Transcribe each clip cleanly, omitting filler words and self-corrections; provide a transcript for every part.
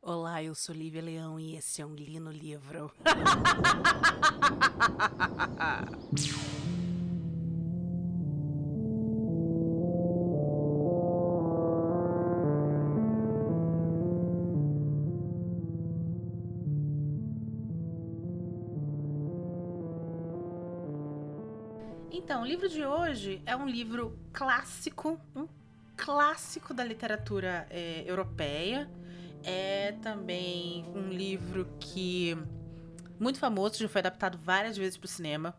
Olá, eu sou Lívia Leão e esse é um Lino Livro. Então, o livro de hoje é um livro clássico, um clássico da literatura europeia. É também um livro que muito famoso, já foi adaptado várias vezes para o cinema.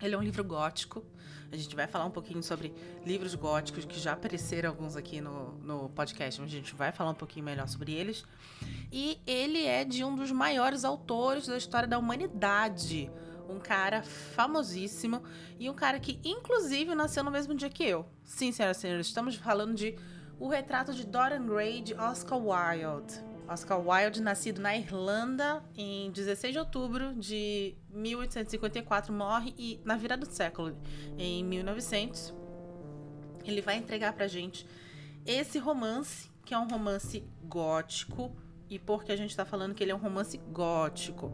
Ele é um livro gótico. A gente vai falar um pouquinho sobre livros góticos, que já apareceram alguns aqui no podcast, mas a gente vai falar um pouquinho melhor sobre eles. E ele é de um dos maiores autores da história da humanidade. Um cara famosíssimo e um cara que, inclusive, nasceu no mesmo dia que eu. Sim, senhoras e senhores, estamos falando de O Retrato de Dorian Gray, de Oscar Wilde. Oscar Wilde, nascido na Irlanda em 16 de outubro de 1854, morre na virada do século, em 1900. Ele vai entregar pra gente esse romance, que é um romance gótico. E por que a gente tá falando que ele é um romance gótico?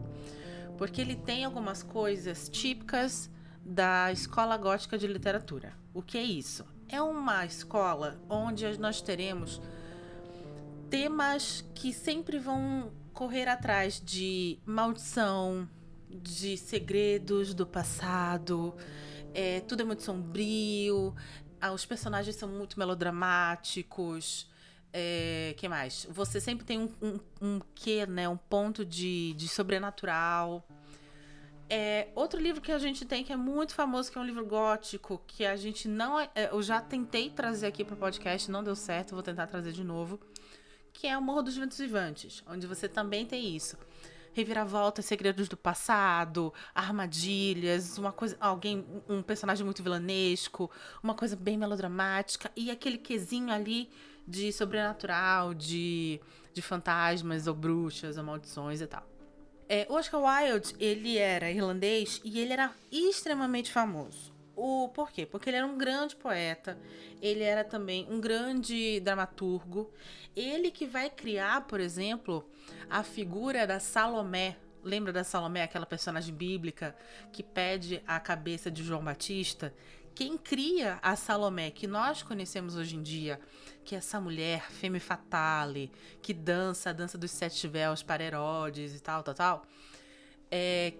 Porque ele tem algumas coisas típicas da escola gótica de literatura. O que é isso? É uma escola onde nós teremos temas que sempre vão correr atrás de maldição, de segredos do passado. Tudo é muito sombrio, os personagens são muito melodramáticos. Que mais? Você sempre tem um quê, né? Um ponto de sobrenatural. Outro livro que a gente tem que é muito famoso, que é um livro gótico, que a gente não... eu já tentei trazer aqui para o podcast, não deu certo, vou tentar trazer de novo, que é O Morro dos Ventos Vivantes, onde você também tem isso. Reviravoltas, segredos do passado, armadilhas, um personagem muito vilanesco, uma coisa bem melodramática e aquele quesinho ali de sobrenatural, de fantasmas ou bruxas ou maldições e tal. O Oscar Wilde, ele era irlandês e ele era extremamente famoso. Por quê? Porque ele era um grande poeta, ele era também um grande dramaturgo. Ele que vai criar, por exemplo, a figura da Salomé. Lembra da Salomé, aquela personagem bíblica que pede a cabeça de João Batista? Quem cria a Salomé, que nós conhecemos hoje em dia, que é essa mulher femme fatale, que dança a dança dos 7 véus para Herodes e tal,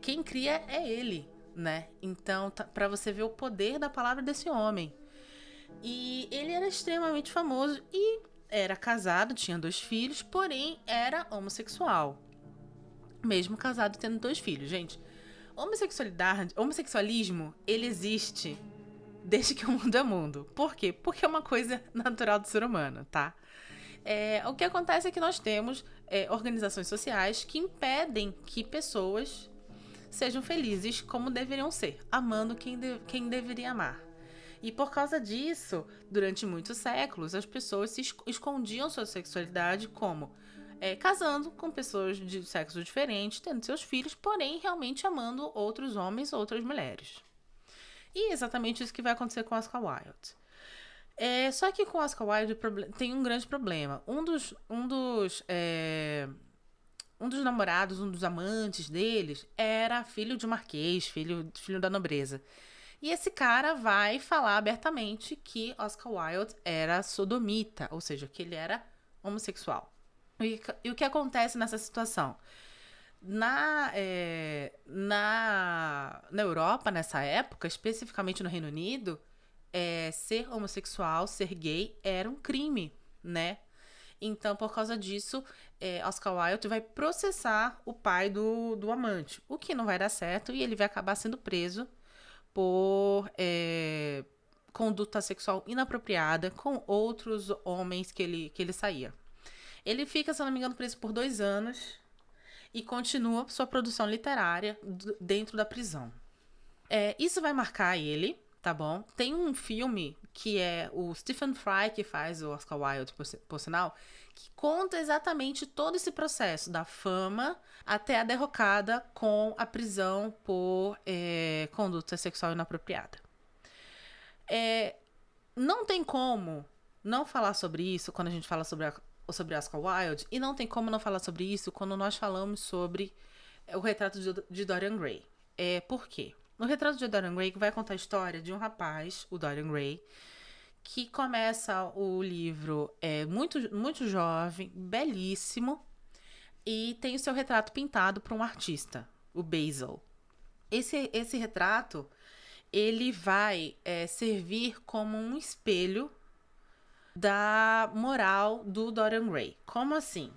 quem cria é ele, né? Então, para você ver o poder da palavra desse homem. E ele era extremamente famoso e era casado, tinha 2 filhos, porém era homossexual. Mesmo casado tendo 2 filhos, gente. Homossexualismo, ele existe desde que o mundo é mundo. Por quê? Porque é uma coisa natural do ser humano, tá? O que acontece é que nós temos organizações sociais que impedem que pessoas sejam felizes como deveriam ser, amando quem deveria amar. E por causa disso, durante muitos séculos, as pessoas se escondiam sua sexualidade como casando com pessoas de sexo diferente, tendo seus filhos, porém realmente amando outros homens, outras mulheres. E é exatamente isso que vai acontecer com Oscar Wilde. Só que com Oscar Wilde tem um grande problema. Um dos namorados, um dos amantes deles, era filho de marquês, filho da nobreza. E esse cara vai falar abertamente que Oscar Wilde era sodomita, ou seja, que ele era homossexual. E o que acontece nessa situação? Na Europa, nessa época, especificamente no Reino Unido, ser homossexual, ser gay, era um crime, né? Então, por causa disso, Oscar Wilde vai processar o pai do amante, o que não vai dar certo e ele vai acabar sendo preso por conduta sexual inapropriada com outros homens que ele saía. Ele fica, se eu não me engano, preso por 2 anos e continua sua produção literária dentro da prisão. Isso vai marcar ele, tá bom? Tem um filme que é o Stephen Fry que faz o Oscar Wilde, por sinal, que conta exatamente todo esse processo, da fama até a derrocada com a prisão por conduta sexual inapropriada. Não tem como não falar sobre isso quando a gente fala sobre sobre Oscar Wilde, e não tem como não falar sobre isso quando nós falamos sobre o retrato de Dorian Gray. Por quê? No retrato de Dorian Gray vai contar a história de um rapaz, o Dorian Gray, que começa o livro muito, muito jovem, belíssimo, e tem o seu retrato pintado por um artista, o Basil. Esse retrato, ele vai servir como um espelho da moral do Dorian Gray. Como assim?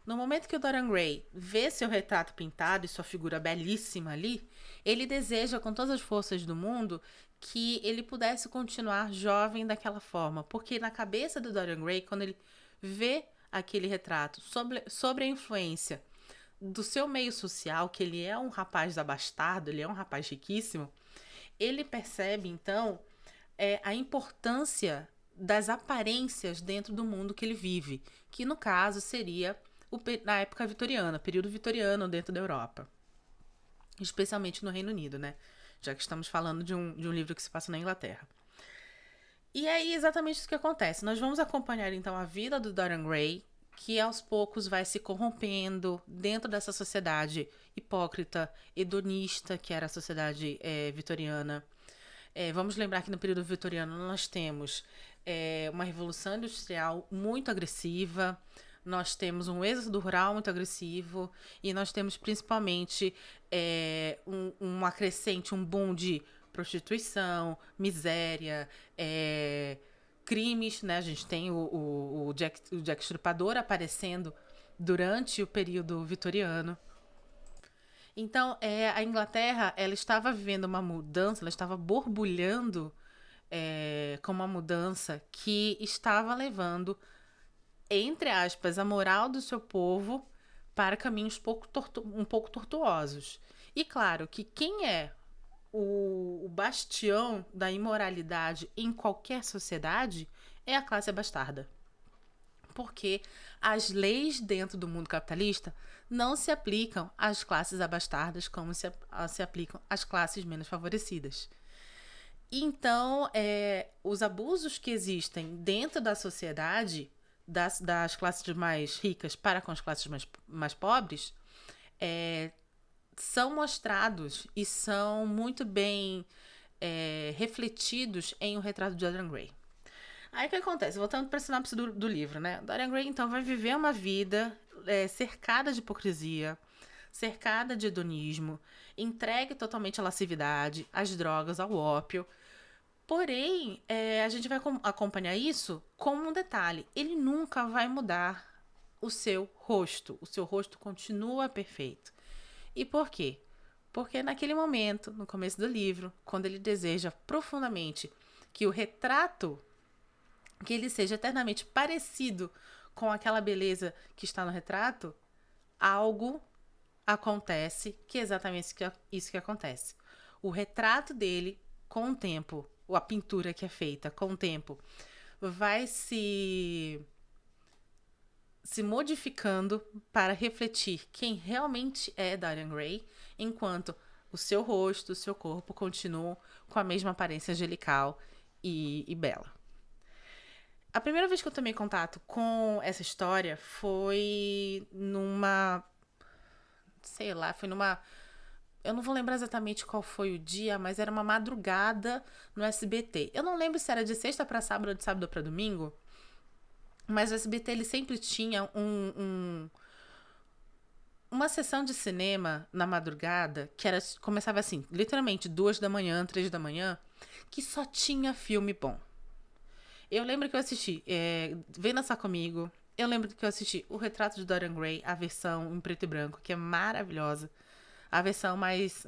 No momento que o Dorian Gray vê seu retrato pintado e sua figura belíssima ali, ele deseja com todas as forças do mundo que ele pudesse continuar jovem daquela forma. Porque na cabeça do Dorian Gray, quando ele vê aquele retrato sobre a influência do seu meio social, que ele é um rapaz abastado, ele é um rapaz riquíssimo, ele percebe, então, a importância das aparências dentro do mundo que ele vive, que no caso seria na época vitoriana, período vitoriano dentro da Europa. Especialmente no Reino Unido, né? Já que estamos falando de um livro que se passa na Inglaterra. E é exatamente isso que acontece. Nós vamos acompanhar, então, a vida do Dorian Gray, que aos poucos vai se corrompendo dentro dessa sociedade hipócrita, hedonista, que era a sociedade vitoriana. Vamos lembrar que no período vitoriano nós temos uma revolução industrial muito agressiva, nós temos um êxodo rural muito agressivo e nós temos principalmente uma crescente, um boom de prostituição, miséria, crimes, né? A gente tem o Jack Estripador aparecendo durante o período vitoriano. Então, a Inglaterra, ela estava vivendo uma mudança, ela estava borbulhando com uma mudança que estava levando, entre aspas, a moral do seu povo para caminhos um pouco tortuosos. E claro que quem é o bastião da imoralidade em qualquer sociedade é a classe abastarda. Porque as leis dentro do mundo capitalista não se aplicam às classes abastardas como se aplicam às classes menos favorecidas. Então, os abusos que existem dentro da sociedade, das classes mais ricas para com as classes mais pobres, são mostrados e são muito bem refletidos em O Retrato de Dorian Gray. Aí o que acontece? Voltando para a sinopse do livro, né? Dorian Gray, então, vai viver uma vida cercada de hipocrisia, cercada de hedonismo, entregue totalmente à lascividade, às drogas, ao ópio. Porém, a gente vai acompanhar isso como um detalhe. Ele nunca vai mudar o seu rosto. O seu rosto continua perfeito. E por quê? Porque naquele momento, no começo do livro, quando ele deseja profundamente que o retrato, que ele seja eternamente parecido com aquela beleza que está no retrato, algo acontece que é exatamente isso que acontece. O retrato dele, com o tempo, ou a pintura que é feita com o tempo, vai se modificando para refletir quem realmente é Dorian Gray, enquanto o seu rosto, o seu corpo continuam com a mesma aparência angelical e bela. A primeira vez que eu tomei contato com essa história foi eu não vou lembrar exatamente qual foi o dia, mas era uma madrugada no SBT. Eu não lembro se era de sexta para sábado ou de sábado para domingo, mas o SBT ele sempre tinha uma sessão de cinema na madrugada que começava assim, literalmente 2 da manhã, 3 da manhã, que só tinha filme bom. Eu lembro que eu assisti Vem Dançar Comigo. Eu lembro que eu assisti O Retrato de Dorian Gray, a versão em preto e branco, que é maravilhosa. A versão mais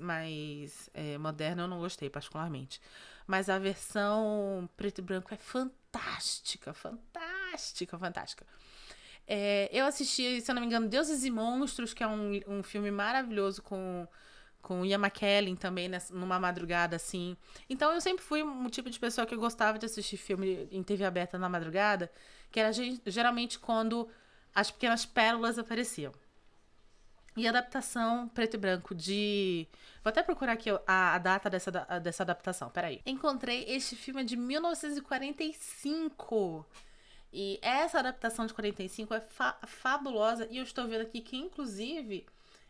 moderna eu não gostei particularmente. Mas a versão preto e branco é fantástica, fantástica, fantástica. Eu assisti, se eu não me engano, Deuses e Monstros, que é um filme maravilhoso com Ian McKellen também, numa madrugada assim. Então eu sempre fui um tipo de pessoa que gostava de assistir filme em TV aberta na madrugada, que era geralmente quando as pequenas pérolas apareciam. E adaptação preto e branco de... Vou até procurar aqui a data dessa adaptação, peraí. Encontrei, este filme de 1945. E essa adaptação de 45 é fabulosa. E eu estou vendo aqui que, inclusive,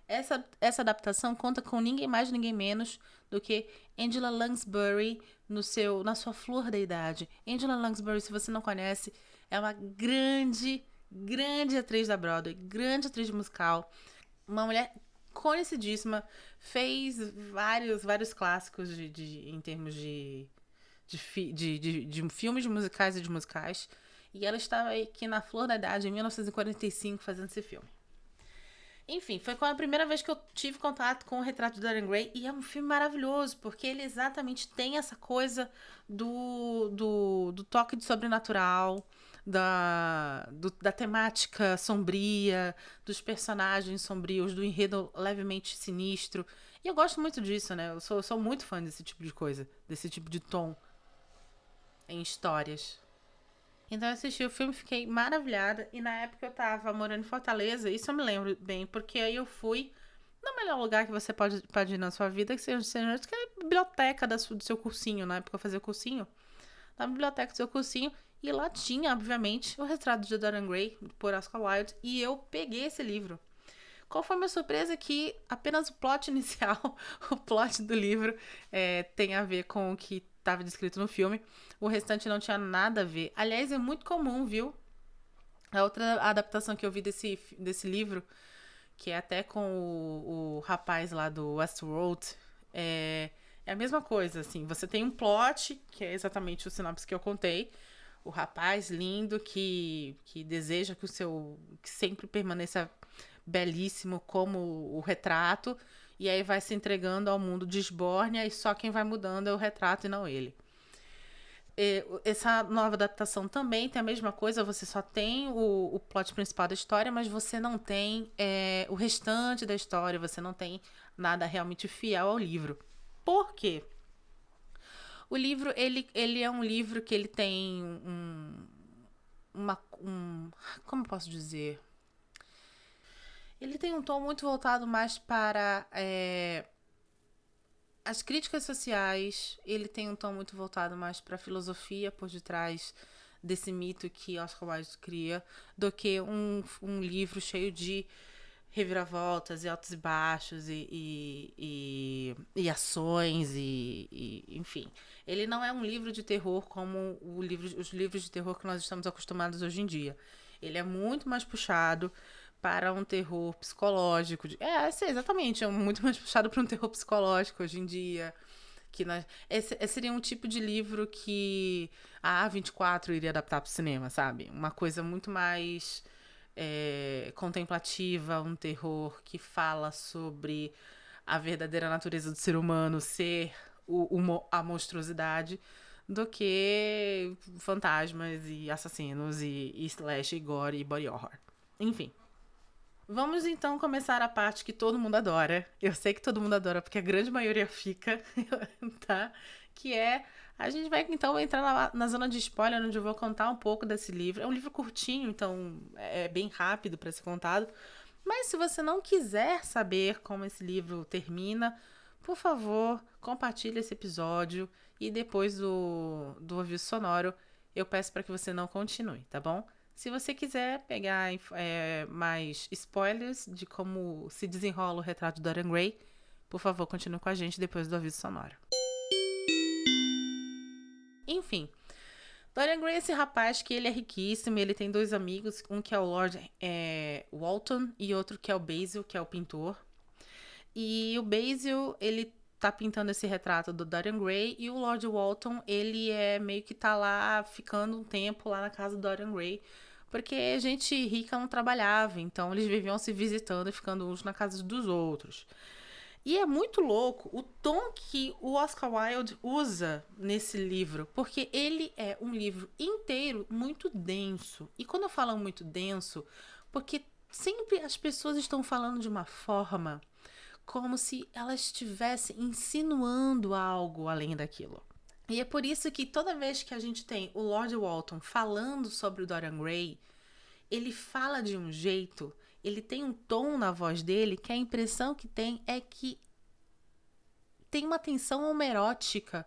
essa adaptação conta com ninguém mais, ninguém menos do que Angela Lansbury na sua flor da idade. Angela Lansbury, se você não conhece, é uma grande atriz da Broadway, grande atriz musical. Uma mulher conhecidíssima, fez vários clássicos em termos de filmes musicais e de musicais. E ela estava aqui na flor da idade, em 1945, fazendo esse filme. Enfim, foi a primeira vez que eu tive contato com o Retrato de Dorian Gray. E é um filme maravilhoso, porque ele exatamente tem essa coisa do toque de sobrenatural, da temática sombria, dos personagens sombrios, do enredo levemente sinistro. E eu gosto muito disso, né? Eu sou muito fã desse tipo de coisa, desse tipo de tom em histórias. Então eu assisti o filme, fiquei maravilhada. E na época eu tava morando em Fortaleza, isso eu me lembro bem, porque aí eu fui no melhor lugar que você pode ir na sua vida, que seja que é a biblioteca do seu cursinho. Na época eu fazia cursinho, na biblioteca do seu cursinho. E lá tinha, obviamente, o Retrato de Dorian Gray, por Oscar Wilde. E eu peguei esse livro. Qual foi a minha surpresa? Que apenas o plot inicial, o plot do livro, tem a ver com o que estava descrito no filme. O restante não tinha nada a ver. Aliás, é muito comum, viu? A outra adaptação que eu vi desse livro, que é até com o rapaz lá do Westworld, é a mesma coisa, assim. Você tem um plot, que é exatamente o sinopse que eu contei. O rapaz lindo que deseja que que sempre permaneça belíssimo como o retrato, e aí vai se entregando ao mundo de esbórnia, e só quem vai mudando é o retrato e não ele. Essa nova adaptação também tem a mesma coisa, você só tem o plot principal da história, mas você não tem o restante da história, você não tem nada realmente fiel ao livro. Por quê? O livro, ele é um livro que ele tem como eu posso dizer? Ele tem um tom muito voltado mais para as críticas sociais. Ele tem um tom muito voltado mais para a filosofia por detrás desse mito que Oscar Wilde cria, do que um livro cheio de reviravoltas e altos e baixos e ações enfim. Ele não é um livro de terror como os livros de terror que nós estamos acostumados hoje em dia. Ele é muito mais puxado para um terror psicológico. Exatamente, é muito mais puxado para um terror psicológico hoje em dia. Esse seria um tipo de livro que a A24 iria adaptar para o cinema, sabe? Uma coisa muito mais contemplativa, um terror que fala sobre a verdadeira natureza do ser humano ser a monstruosidade, do que fantasmas e assassinos e slash e gore e body horror. Enfim. Vamos então começar a parte que todo mundo adora. Eu sei que todo mundo adora, porque a grande maioria fica, tá? Que é. A gente vai então entrar na zona de spoiler, onde eu vou contar um pouco desse livro. É um livro curtinho, então é bem rápido para ser contado. Mas se você não quiser saber como esse livro termina, por favor, compartilhe esse episódio. E depois do aviso sonoro, eu peço para que você não continue, tá bom? Se você quiser pegar mais spoilers de como se desenrola o retrato de Dorian Gray, por favor, continue com a gente depois do aviso sonoro. Enfim, Dorian Gray é esse rapaz que ele é riquíssimo, ele tem dois amigos, um que é o Lord Walton e outro que é o Basil, que é o pintor. E o Basil, ele tá pintando esse retrato do Dorian Gray, e o Lord Walton, ele meio que tá lá ficando um tempo lá na casa do Dorian Gray, porque gente rica não trabalhava, então eles viviam se visitando e ficando uns na casa dos outros. E é muito louco o tom que o Oscar Wilde usa nesse livro, porque ele é um livro inteiro muito denso. E quando eu falo muito denso, porque sempre as pessoas estão falando de uma forma como se elas estivessem insinuando algo além daquilo. E é por isso que toda vez que a gente tem o Lord Walton falando sobre o Dorian Gray, ele fala de um jeito, ele tem um tom na voz dele que a impressão que tem é que tem uma tensão homerótica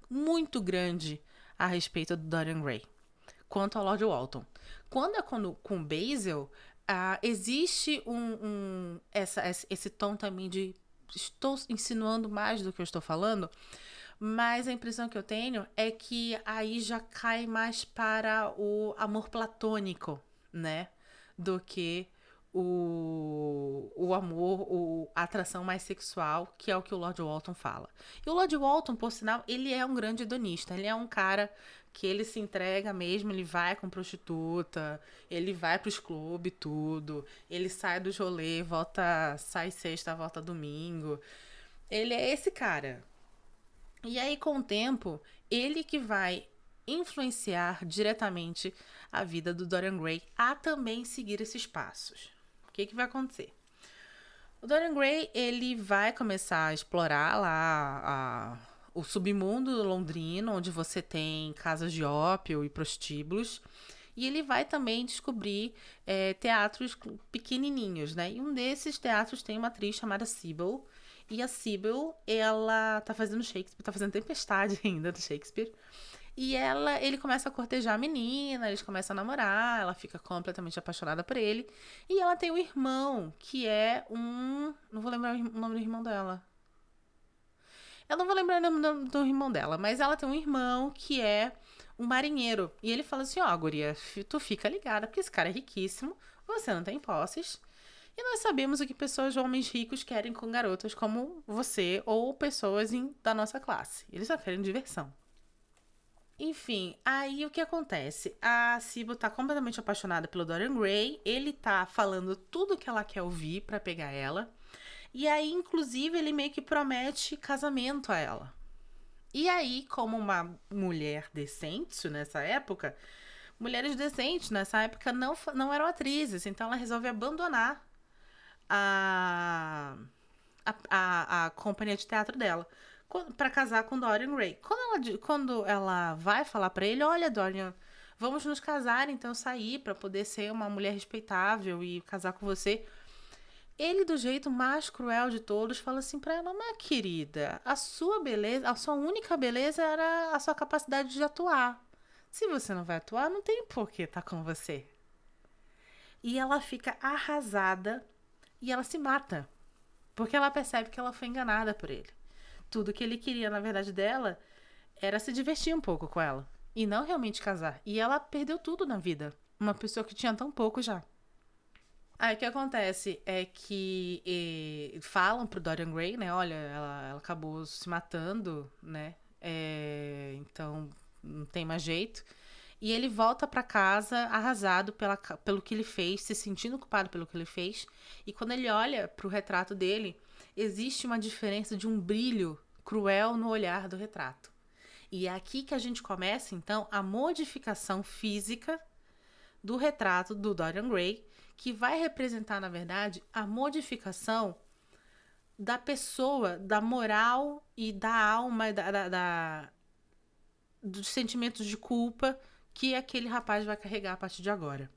muito grande a respeito do Dorian Gray, quanto ao Lord Walton. Quando é com o Basil, existe esse tom também de estou insinuando mais do que eu estou falando, mas a impressão que eu tenho é que aí já cai mais para o amor platônico, né? Do que o amor, a atração mais sexual, que é o que o Lord Walton fala. E o Lord Walton, por sinal, ele é um grande hedonista. Ele é um cara que ele se entrega mesmo, ele vai com prostituta, ele vai pros clubes, tudo. Ele sai dos rolês, sai sexta, volta domingo. Ele é esse cara. E aí, com o tempo, ele que vai influenciar diretamente a vida do Dorian Gray a também seguir esses passos. O que vai acontecer? O Dorian Gray, ele vai começar a explorar lá o submundo londrino, onde você tem casas de ópio e prostíbulos. E ele vai também descobrir teatros pequenininhos, né? E um desses teatros tem uma atriz chamada Sybil. E a Sybil, ela tá fazendo Shakespeare, tá fazendo Tempestade ainda do Shakespeare. E ele começa a cortejar a menina, eles começam a namorar, ela fica completamente apaixonada por ele. E ela tem um irmão, que é não vou lembrar o nome do irmão dela. Eu não vou lembrar o nome do irmão dela, mas ela tem um irmão que é um marinheiro. E ele fala assim, guria, tu fica ligada, porque esse cara é riquíssimo, você não tem posses. E nós sabemos o que homens ricos querem com garotas como você ou pessoas da nossa classe. Eles só querem diversão. Enfim, aí o que acontece? A Sybil tá completamente apaixonada pelo Dorian Gray. Ele tá falando tudo que ela quer ouvir pra pegar ela. E aí, inclusive, ele meio que promete casamento a ela. E aí, como uma mulher decente nessa época, mulheres decentes nessa época não eram atrizes. Então ela resolve abandonar a companhia de teatro dela para casar com Dorian Gray. Quando ela vai falar para ele, olha, Dorian, vamos nos casar, então sair para poder ser uma mulher respeitável e casar com você. Ele, do jeito mais cruel de todos, fala assim pra ela, mas querida, a sua beleza, a sua única beleza era a sua capacidade de atuar. Se você não vai atuar, não tem por que estar com você. E ela fica arrasada e ela se mata. Porque ela percebe que ela foi enganada por ele. Tudo que ele queria, na verdade, dela era se divertir um pouco com ela. E não realmente casar. E ela perdeu tudo na vida. Uma pessoa que tinha tão pouco já. Aí o que acontece é que falam pro Dorian Gray, né? Olha, ela acabou se matando, né? Então não tem mais jeito. E ele volta pra casa arrasado pelo que ele fez, se sentindo culpado pelo que ele fez. E quando ele olha pro retrato dele, existe uma diferença de um brilho cruel no olhar do retrato. E é aqui que a gente começa, então, a modificação física do retrato do Dorian Gray, que vai representar, na verdade, a modificação da pessoa, da moral e da alma, dos sentimentos de culpa que aquele rapaz vai carregar a partir de agora.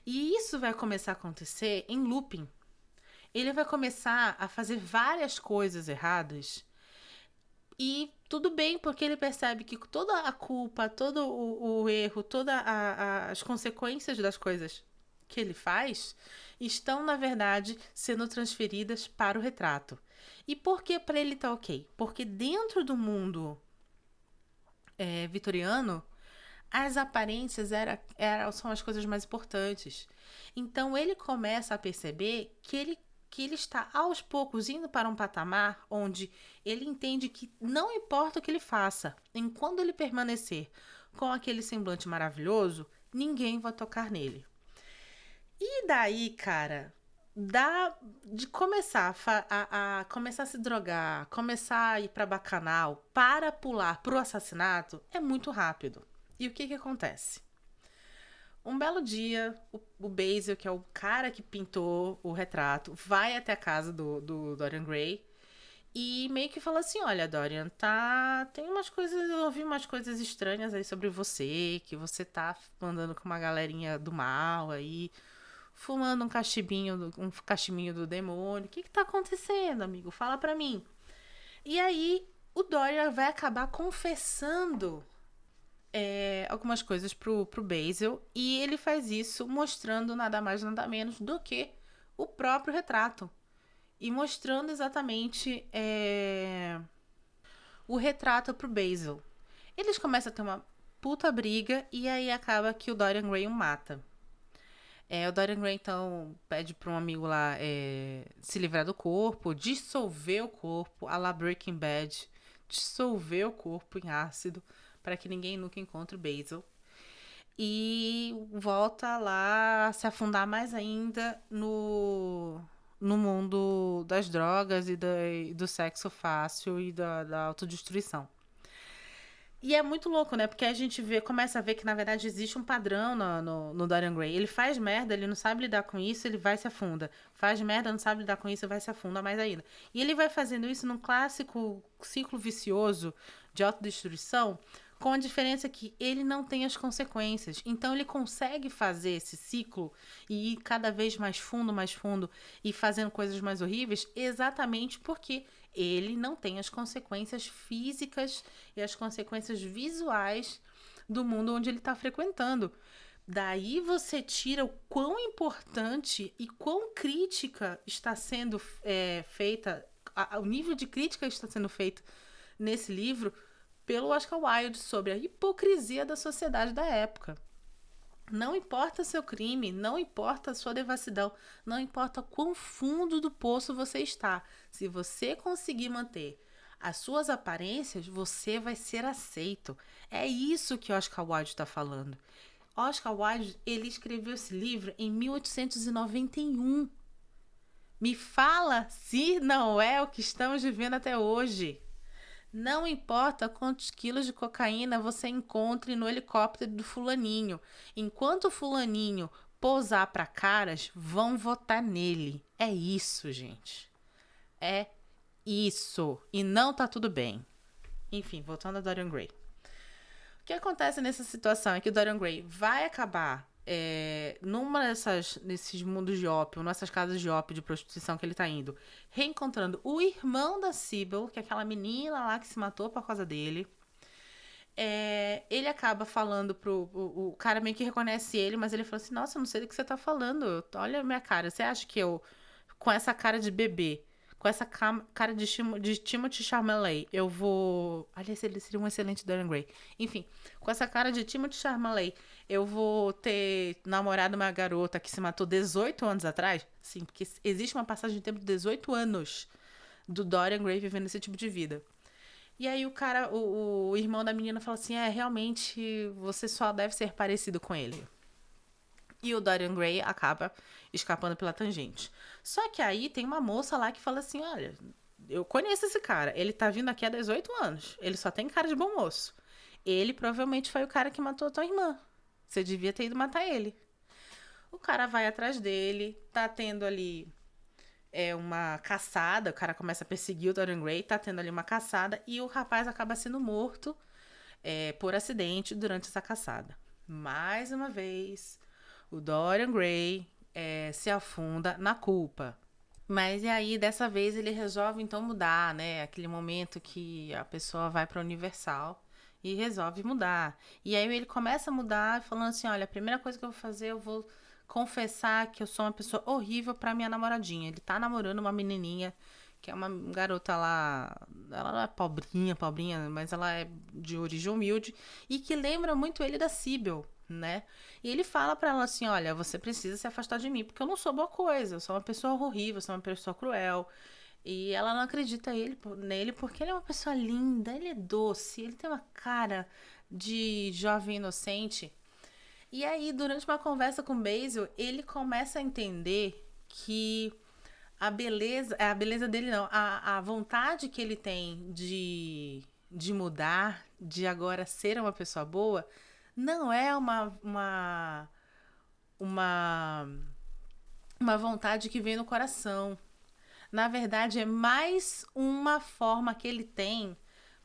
E isso vai começar a acontecer em looping. Ele vai começar a fazer várias coisas erradas e tudo bem, porque ele percebe que toda a culpa, todo o erro, todas as consequências das coisas que ele faz estão, na verdade, sendo transferidas para o retrato. E por que para ele tá ok? Porque dentro do mundo vitoriano, as aparências são as coisas mais importantes. Então ele começa a perceber que ele está aos poucos indo para um patamar onde ele entende que não importa o que ele faça, enquanto ele permanecer com aquele semblante maravilhoso, ninguém vai tocar nele. E daí, cara, de começar a começar a se drogar, começar a ir para bacanal, para pular pro assassinato, é muito rápido. E o que acontece? Um belo dia, o Basil, que é o cara que pintou o retrato, vai até a casa do Dorian Gray e meio que fala assim, olha, Dorian, tem umas coisas, eu ouvi umas coisas estranhas aí sobre você, que você tá andando com uma galerinha do mal aí, fumando um cachimbinho do demônio. O que tá acontecendo, amigo? Fala pra mim. E aí, o Dorian vai acabar confessando algumas coisas pro Basil, e ele faz isso mostrando nada mais nada menos do que o próprio retrato. E mostrando exatamente o retrato pro Basil. Eles começam a ter uma puta briga e aí acaba que o Dorian Gray o mata. O Dorian Gray, então, pede para um amigo lá se livrar do corpo, dissolver o corpo, a la Breaking Bad, dissolver o corpo em ácido para que ninguém nunca encontre o Basil. E volta lá a se afundar mais ainda no mundo das drogas e do sexo fácil e da autodestruição. E é muito louco, né? Porque a gente começa a ver que, na verdade, existe um padrão no Dorian Gray. Ele faz merda, ele não sabe lidar com isso, ele vai e se afunda. Faz merda, não sabe lidar com isso, vai e se afunda mais ainda. E ele vai fazendo isso num clássico ciclo vicioso de autodestruição, com a diferença que ele não tem as consequências. Então ele consegue fazer esse ciclo e ir cada vez mais fundo, e fazendo coisas mais horríveis, exatamente porque ele não tem as consequências físicas e as consequências visuais do mundo onde ele está frequentando. Daí você tira o quão importante e quão crítica está sendo feita, o nível de crítica está sendo feito nesse livro pelo Oscar Wilde sobre a hipocrisia da sociedade da época. Não importa seu crime, não importa a sua devassidão, não importa quão fundo do poço você está. Se você conseguir manter as suas aparências, você vai ser aceito. É isso que Oscar Wilde está falando. Oscar Wilde, ele escreveu esse livro em 1891. Me fala se não é o que estamos vivendo até hoje. Não importa quantos quilos de cocaína você encontre no helicóptero do fulaninho. Enquanto o fulaninho pousar para caras, vão votar nele. É isso, gente. É isso. E não tá tudo bem. Enfim, voltando a Dorian Gray. O que acontece nessa situação é que o Dorian Gray vai acabar nesses mundos de ópio, nessas casas de ópio de prostituição que ele tá indo, reencontrando o irmão da Sybil, que é aquela menina lá que se matou por causa dele. Ele acaba falando o cara meio que reconhece ele, mas ele fala assim, nossa, eu não sei do que você tá falando, olha a minha cara, você acha que eu, com essa cara de bebê, com essa cara de Timothée Chalamet, eu vou... Aliás, ele seria um excelente Dorian Gray. Enfim, com essa cara de Timothée Chalamet, eu vou ter namorado uma garota que se matou 18 anos atrás? Sim, porque existe uma passagem de tempo de 18 anos do Dorian Gray vivendo esse tipo de vida. E aí o cara, o irmão da menina fala assim, realmente você só deve ser parecido com ele. E o Dorian Gray acaba escapando pela tangente. Só que aí tem uma moça lá que fala assim, olha, eu conheço esse cara, ele tá vindo aqui há 18 anos, ele só tem cara de bom moço. Ele provavelmente foi o cara que matou a tua irmã. Você devia ter ido matar ele. O cara vai atrás dele, tá tendo ali uma caçada, o cara começa a perseguir o Dorian Gray, tá tendo ali uma caçada e o rapaz acaba sendo morto por acidente durante essa caçada. Mais uma vez, o Dorian Gray se afunda na culpa. Mas e aí, dessa vez, ele resolve então mudar, né? Aquele momento que a pessoa vai pra Universal e resolve mudar. E aí ele começa a mudar, falando assim, olha, a primeira coisa que eu vou fazer, eu vou confessar que eu sou uma pessoa horrível pra minha namoradinha. Ele tá namorando uma menininha, que é uma garota lá, ela não é pobrinha, mas ela é de origem humilde, e que lembra muito ele da Sybil, né? E ele fala pra ela assim, olha, você precisa se afastar de mim, porque eu não sou boa coisa, eu sou uma pessoa horrível, eu sou uma pessoa cruel. E ela não acredita nele porque ele é uma pessoa linda, ele é doce, ele tem uma cara de jovem inocente. E aí, durante uma conversa com o Basil, ele começa a entender que a beleza dele não, a vontade que ele tem de mudar, de agora ser uma pessoa boa, não é uma vontade que vem no coração. Na verdade, é mais uma forma que ele tem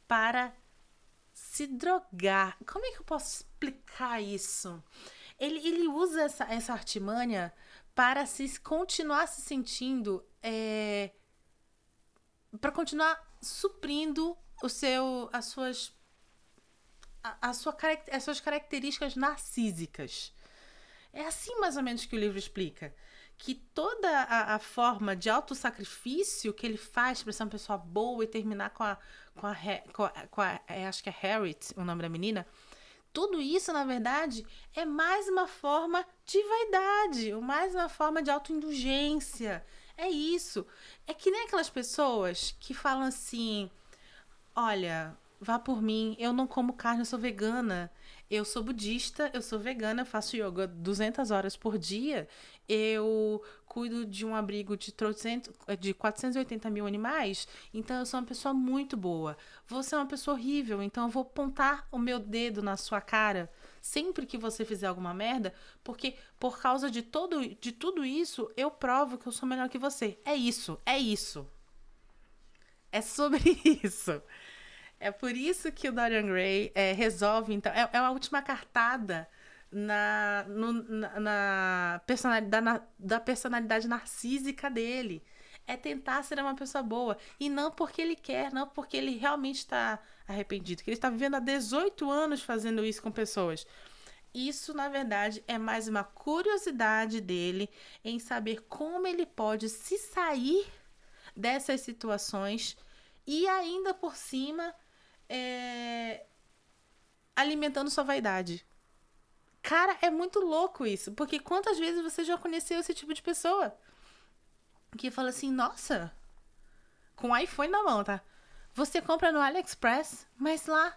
para se drogar. Como é que eu posso explicar isso? Ele usa essa artimanha para continuar se sentindo, para continuar suprindo as suas as suas características narcísicas. É assim mais ou menos que o livro explica. Que toda a forma de autossacrifício que ele faz para ser uma pessoa boa e terminar acho que é Harriet, o nome da menina. Tudo isso, na verdade, é mais uma forma de vaidade, mais uma forma de autoindulgência. É isso. É que nem aquelas pessoas que falam assim: olha, vá por mim, eu não como carne, eu sou vegana. Eu sou budista, eu sou vegana, eu faço yoga 200 horas por dia. Eu cuido de um abrigo de 480 mil animais. Então eu sou uma pessoa muito boa. Você é uma pessoa horrível, então eu vou apontar o meu dedo na sua cara sempre que você fizer alguma merda, porque por causa de tudo isso, eu provo que eu sou melhor que você. É isso, é isso. É sobre isso. É por isso que o Dorian Gray resolve, então. É a última cartada na personalidade, da personalidade narcísica dele. É tentar ser uma pessoa boa. E não porque ele quer, não porque ele realmente está arrependido. Que ele está vivendo há 18 anos fazendo isso com pessoas. Isso, na verdade, é mais uma curiosidade dele em saber como ele pode se sair dessas situações e ainda por cima alimentando sua vaidade. Cara, é muito louco isso. Porque quantas vezes você já conheceu esse tipo de pessoa? Que fala assim, nossa, com o iPhone na mão, tá? Você compra no AliExpress, mas lá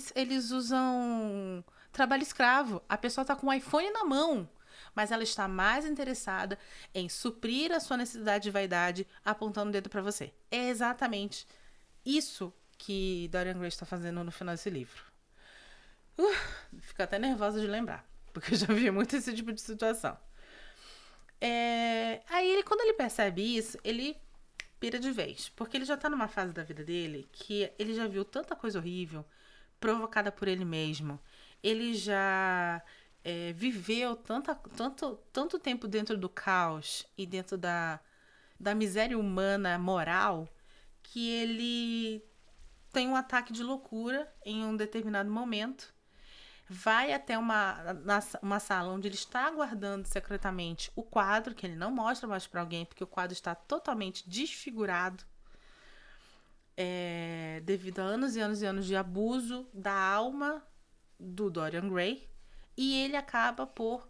eles usam trabalho escravo. A pessoa tá com o iPhone na mão, mas ela está mais interessada em suprir a sua necessidade de vaidade apontando o dedo pra você. É exatamente isso que Dorian Gray está fazendo no final desse livro. Fico até nervosa de lembrar, porque eu já vi muito esse tipo de situação. Aí, quando ele percebe isso, ele pira de vez. Porque ele já tá numa fase da vida dele que ele já viu tanta coisa horrível provocada por ele mesmo. Ele já viveu tanto tempo dentro do caos e dentro da miséria humana moral que ele tem um ataque de loucura em um determinado momento. Vai até uma sala onde ele está guardando secretamente o quadro, que ele não mostra mais para alguém, porque o quadro está totalmente desfigurado, devido a anos e anos e anos de abuso da alma do Dorian Gray. E ele acaba por,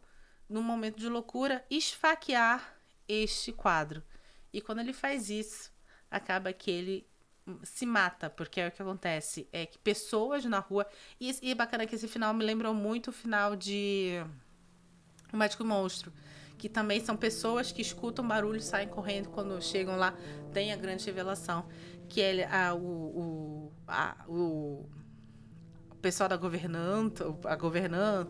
num momento de loucura, esfaquear este quadro. E quando ele faz isso, acaba que ele se mata, porque é o que acontece. É que pessoas na rua... E é bacana que esse final me lembrou muito o final de O Mágico Monstro, que também são pessoas que escutam barulho e saem correndo quando chegam lá. Tem a grande revelação, que o pessoal da governanta,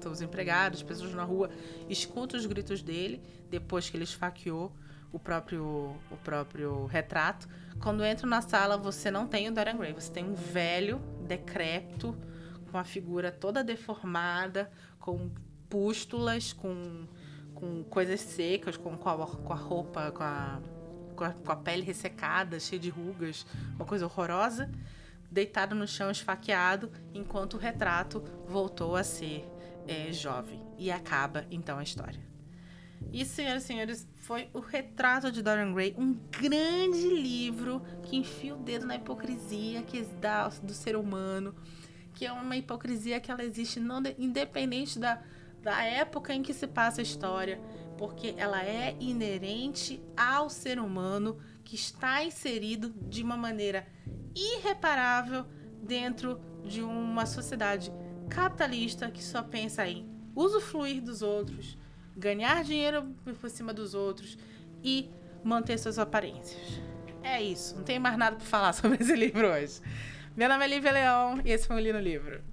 os empregados, pessoas na rua, escutam os gritos dele depois que ele esfaqueou o próprio retrato. Quando entra na sala, você não tem o Dorian Gray, você tem um velho, decrépito, com a figura toda deformada, com pústulas, com coisas secas, com a roupa, com a pele ressecada, cheia de rugas, uma coisa horrorosa, deitado no chão, esfaqueado, enquanto o retrato voltou a ser jovem. E acaba, então, a história. E, senhoras e senhores, foi o Retrato de Dorian Gray, um grande livro que enfia o dedo na hipocrisia que dá do ser humano, que é uma hipocrisia que ela existe independente da época em que se passa a história, porque ela é inerente ao ser humano que está inserido de uma maneira irreparável dentro de uma sociedade capitalista que só pensa em usufruir dos outros, ganhar dinheiro por cima dos outros e manter suas aparências. É isso, não tenho mais nada para falar sobre esse livro hoje. Meu nome é Lívia Leão e esse foi o Li no Livro.